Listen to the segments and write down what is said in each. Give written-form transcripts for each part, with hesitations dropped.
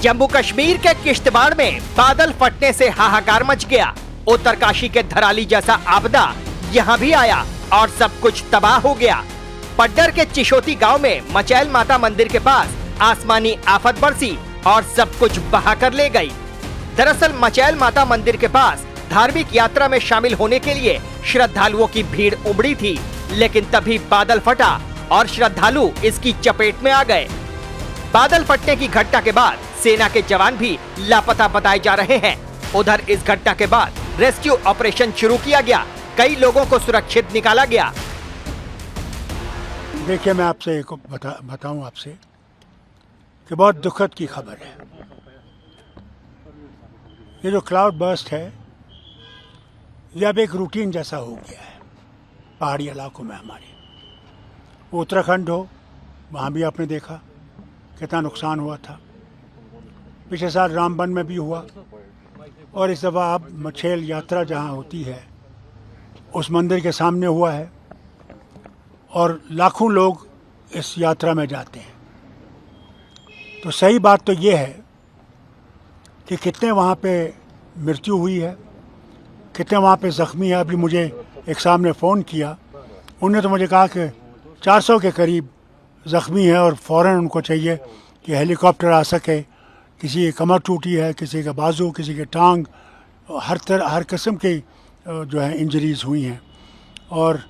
जम्मू कश्मीर के किश्तवाड़ में बादल फटने से हाहाकार मच गया। उत्तरकाशी के धराली जैसा आपदा यहाँ भी आया और सब कुछ तबाह हो गया। पड्डर के चिशोती गांव में मचैल माता मंदिर के पास आसमानी आफत बरसी और सब कुछ बहा कर ले गई। दरअसल मचैल माता मंदिर के पास धार्मिक यात्रा में शामिल होने के लिए श्रद्धालुओं की भीड़ उमड़ी थी, लेकिन तभी बादल फटा और श्रद्धालु इसकी चपेट में आ गए। बादल फटने की घटना के बाद सेना के जवान भी लापता बताए जा रहे हैं। उधर इस घटना के बाद रेस्क्यू ऑपरेशन शुरू किया गया, कई लोगों को सुरक्षित निकाला गया। देखिए, मैं आपसे एक बताऊं आपसे कि बहुत दुखद की खबर है। ये जो क्लाउड बर्स्ट है, ये अब एक रूटीन जैसा हो गया है पहाड़ी इलाकों में हमारे। उत्तराखंड हो, वहाँ भी आपने देखा कितना नुकसान हुआ था। पिछले साल रामबन में भी हुआ और इस दफ़ा अब मचैल यात्रा जहाँ होती है उस मंदिर के सामने हुआ है और लाखों लोग इस यात्रा में जाते हैं। तो सही बात तो ये है कि कितने वहाँ पे मृत्यु हुई है, कितने वहाँ पे ज़ख्मी है। अभी मुझे एक साहब ने फ़ोन किया, उन्होंने तो मुझे कहा कि 400 के करीब ज़ख्मी है और फ़ौरन उनको चाहिए कि हेलीकॉप्टर आ सके। किसी की कमर टूटी है, किसी का बाजू, किसी के टांग, हर किस्म की जो है इंजरीज़ हुई हैं और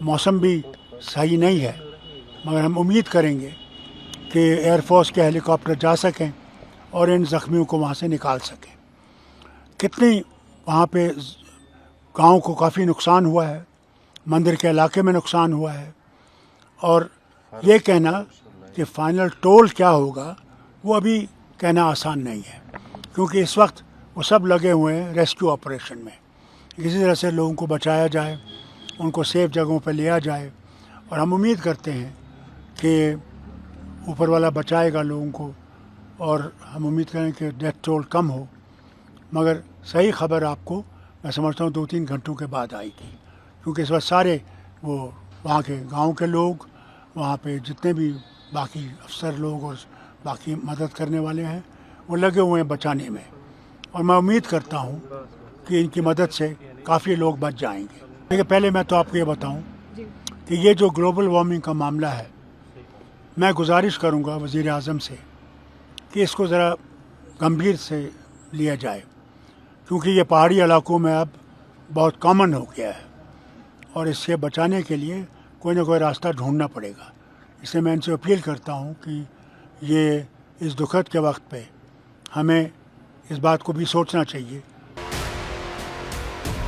मौसम भी सही नहीं है। मगर हम उम्मीद करेंगे कि एयरफोर्स के हेलीकॉप्टर जा सकें और इन ज़ख्मियों को वहाँ से निकाल सकें। कितनी वहाँ पे गांव को काफ़ी नुकसान हुआ है, मंदिर के इलाके में नुकसान हुआ है और ये कहना कि फाइनल टोल क्या होगा वो अभी कहना आसान नहीं है, क्योंकि इस वक्त वो सब लगे हुए हैं रेस्क्यू ऑपरेशन में। किसी तरह से लोगों को बचाया जाए, उनको सेफ जगहों पर लिया जाए और हम उम्मीद करते हैं कि ऊपर वाला बचाएगा लोगों को और हम उम्मीद करें कि डेथ टोल कम हो। मगर सही खबर आपको मैं समझता हूँ 2-3 घंटों के बाद आएगी, क्योंकि इस वक्त सारे वो वहाँ के गांव के लोग, वहाँ पे जितने भी बाकी अफसर लोग और बाकी मदद करने वाले हैं वो लगे हुए हैं बचाने में और मैं उम्मीद करता हूँ कि इनकी मदद से काफ़ी लोग बच जाएंगे। देखिए, पहले मैं तो आपको ये बताऊँ कि ये जो ग्लोबल वार्मिंग का मामला है, मैं गुजारिश करूँगा वज़ीर आज़म से कि इसको ज़रा गंभीर से लिया जाए, क्योंकि ये पहाड़ी इलाकों में अब बहुत कॉमन हो गया है और इससे बचाने के लिए कोई ना कोई रास्ता ढूंढना पड़ेगा। इससे मैं इनसे अपील करता हूँ कि ये इस दुखद के वक्त पे हमें इस बात को भी सोचना चाहिए।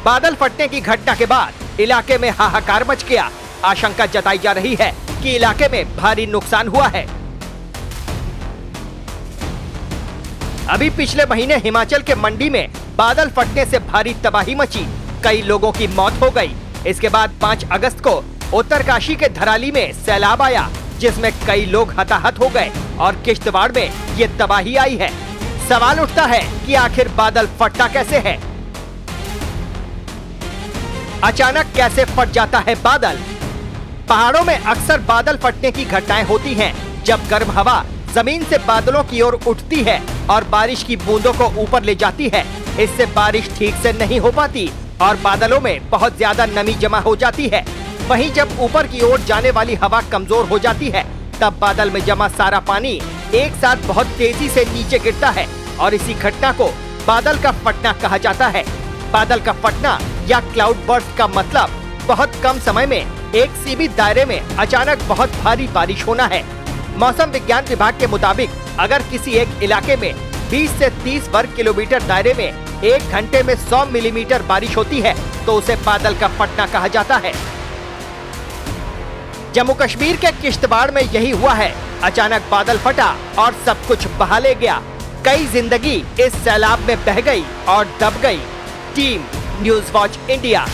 बादल फटने की घटना के बाद इलाके में हाहाकार मच गया। आशंका जताई जा रही है कि इलाके में भारी नुकसान हुआ है। अभी पिछले महीने हिमाचल के मंडी में बादल फटने से भारी तबाही मची, कई लोगों की मौत हो गई। इसके बाद 5 अगस्त को उत्तरकाशी के धराली में सैलाब आया, जिसमें कई लोग हताहत हो गए और किश्तवाड़ में ये तबाही आई है। सवाल उठता है कि आखिर बादल फटता कैसे है? अचानक कैसे फट जाता है बादल? पहाड़ों में अक्सर बादल फटने की घटनाएं होती हैं, जब गर्म हवा जमीन से बादलों की ओर उठती है और बारिश की बूंदों को ऊपर ले जाती है। इससे बारिश ठीक से नहीं हो पाती और बादलों में बहुत ज्यादा नमी जमा हो जाती है। वहीं जब ऊपर की ओर जाने वाली हवा कमजोर हो जाती है, तब बादल में जमा सारा पानी एक साथ बहुत तेजी से नीचे गिरता है और इसी घटना को बादल का फटना कहा जाता है। बादल का फटना या क्लाउड बर्स्ट का मतलब बहुत कम समय में एक सीमित दायरे में अचानक बहुत भारी बारिश होना है। मौसम विज्ञान विभाग के मुताबिक अगर किसी एक इलाके में 20 से 30 वर्ग किलोमीटर दायरे में 1 घंटे में 100 मिलीमीटर बारिश होती है तो उसे बादल का फटना कहा जाता है। जम्मू कश्मीर के किश्तवाड़ में यही हुआ है। अचानक बादल फटा और सब कुछ बहा ले गया। कई जिंदगी इस सैलाब में बह गई और दब गई। Team news watch India.